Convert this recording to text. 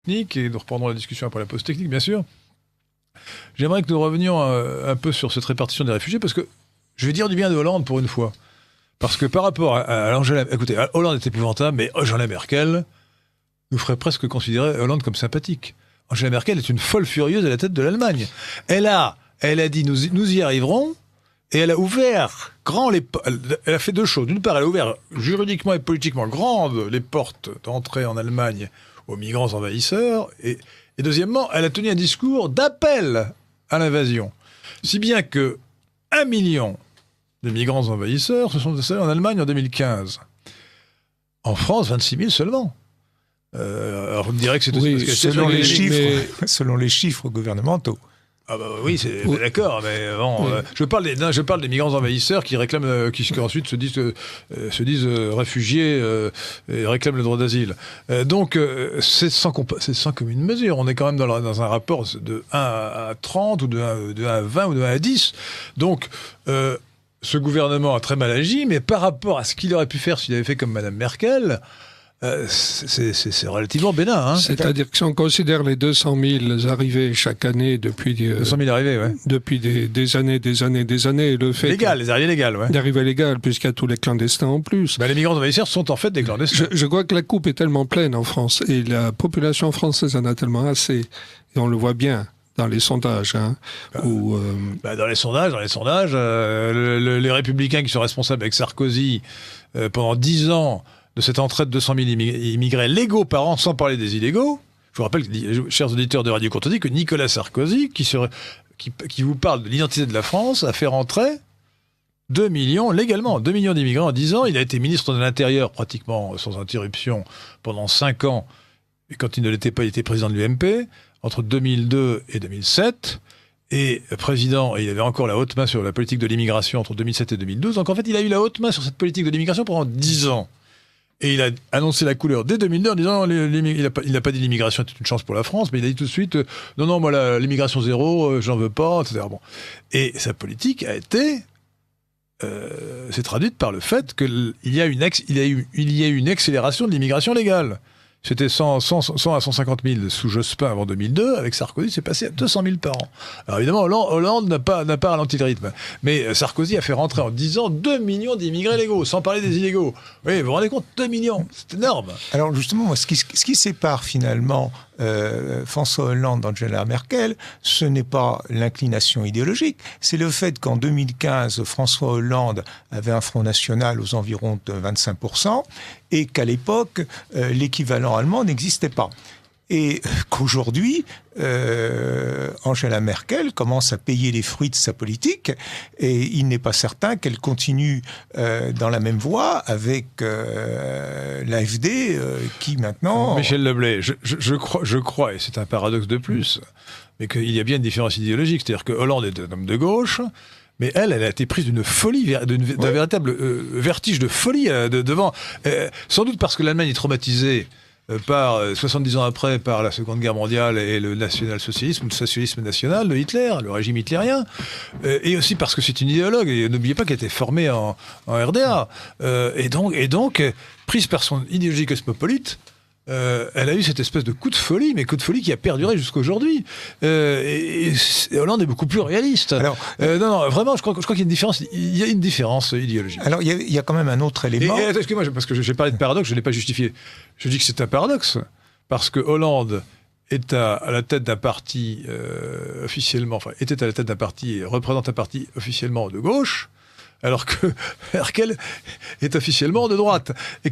technique, et nous reprendrons la discussion après la pause technique, bien sûr. J'aimerais que nous revenions un peu sur cette répartition des réfugiés, parce que je vais dire du bien de Hollande pour une fois. Parce que par rapport à Angela... Écoutez, Hollande est épouvantable, mais Angela Merkel nous ferait presque considérer Hollande comme sympathique. Angela Merkel est une folle furieuse à la tête de l'Allemagne. Elle a dit nous y arriverons, et elle a ouvert elle a fait deux choses. D'une part, elle a ouvert juridiquement et politiquement grandes les portes d'entrée en Allemagne aux migrants envahisseurs, et deuxièmement, elle a tenu un discours d'appel à l'invasion. Si bien que 1 million de migrants envahisseurs se sont installés en Allemagne en 2015. En France, 26 000 seulement. Alors vous me direz que c'est aussi... Oui, selon les chiffres gouvernementaux. Ah bah oui, d'accord, mais bon, je parle des migrants envahisseurs qui réclament, qui ensuite se disent réfugiés et réclament le droit d'asile. Donc c'est sans commune mesure. On est quand même dans un rapport de 1 à 30 ou de 1 à 20 ou de 1 à 10. Donc ce gouvernement a très mal agi, mais par rapport à ce qu'il aurait pu faire s'il avait fait comme Mme Merkel... c'est relativement bénin. Hein. C'est-à-dire que si on considère les 200 000 arrivées chaque année depuis... 200 000 arrivées, ouais. Depuis des années, le fait... Légales, les arrivées légales, ouais. D'arrivées légales, puisqu'il y a tous les clandestins en plus. Les migrants envahisseurs sont en fait des clandestins. Je crois que la coupe est tellement pleine en France, et la population française en a tellement assez, et on le voit bien dans les sondages. Hein, dans les sondages, les Républicains qui sont responsables avec Sarkozy pendant 10 ans... de cette entrée de 200 000 immigrés légaux par an, sans parler des illégaux. Je vous rappelle, chers auditeurs de Radio Courtoisie, que Nicolas Sarkozy, qui vous parle de l'identité de la France, a fait rentrer 2 millions, légalement, 2 millions d'immigrants en 10 ans. Il a été ministre de l'Intérieur pratiquement sans interruption pendant 5 ans. Et quand il ne l'était pas, il était président de l'UMP, entre 2002 et 2007. Et président, et il avait encore la haute main sur la politique de l'immigration entre 2007 et 2012. Donc en fait, il a eu la haute main sur cette politique de l'immigration pendant 10 ans. Et il a annoncé la couleur dès 2002 en disant il n'a pas dit l'immigration était une chance pour la France, mais il a dit tout de suite non, moi l'immigration zéro, j'en veux pas, etc. Bon. Et sa politique a été s'est traduite par le fait qu'il y a eu une accélération de l'immigration légale. C'était 100 à 150 000 sous Jospin avant 2002. Avec Sarkozy, c'est passé à 200 000 par an. Alors évidemment, Hollande n'a pas ralenti le rythme. Mais Sarkozy a fait rentrer en 10 ans 2 millions d'immigrés légaux, sans parler des illégaux. Oui, vous vous rendez compte, 2 millions, c'est énorme. Alors justement, moi, ce qui sépare finalement François Hollande d'Angela Merkel, ce n'est pas l'inclination idéologique, c'est le fait qu'en 2015, François Hollande avait un Front National aux environs de 25%, et qu'à l'époque, l'équivalent allemand n'existait pas. Et qu'aujourd'hui, Angela Merkel commence à payer les fruits de sa politique, et il n'est pas certain qu'elle continue dans la même voie avec l'AfD qui maintenant... Michel Leblay, je crois, et c'est un paradoxe de plus, mais qu'il y a bien une différence idéologique. C'est-à-dire que Hollande est un homme de gauche, mais elle a été prise d'une folie, d'un véritable vertige de folie devant... sans doute parce que l'Allemagne est traumatisée 70 ans après, par la Seconde Guerre mondiale et le national-socialisme, le socialisme national de Hitler, le régime hitlérien, et aussi parce que c'est une idéologue, et n'oubliez pas qu'elle était formée en RDA, et donc, prise par son idéologie cosmopolite, elle a eu cette espèce de coup de folie, mais coup de folie qui a perduré jusqu'à aujourd'hui. Et Hollande est beaucoup plus réaliste. Alors, non, vraiment, je crois qu'il y a une différence. Il y a une différence idéologique. Alors, il y a quand même un autre élément. Excusez-moi, parce que j'ai parlé de paradoxe, je ne l'ai pas justifié. Je dis que c'est un paradoxe, parce que Hollande est à la tête d'un parti officiellement, enfin, était à la tête d'un parti et représente un parti officiellement de gauche, alors que Merkel est officiellement de droite. Et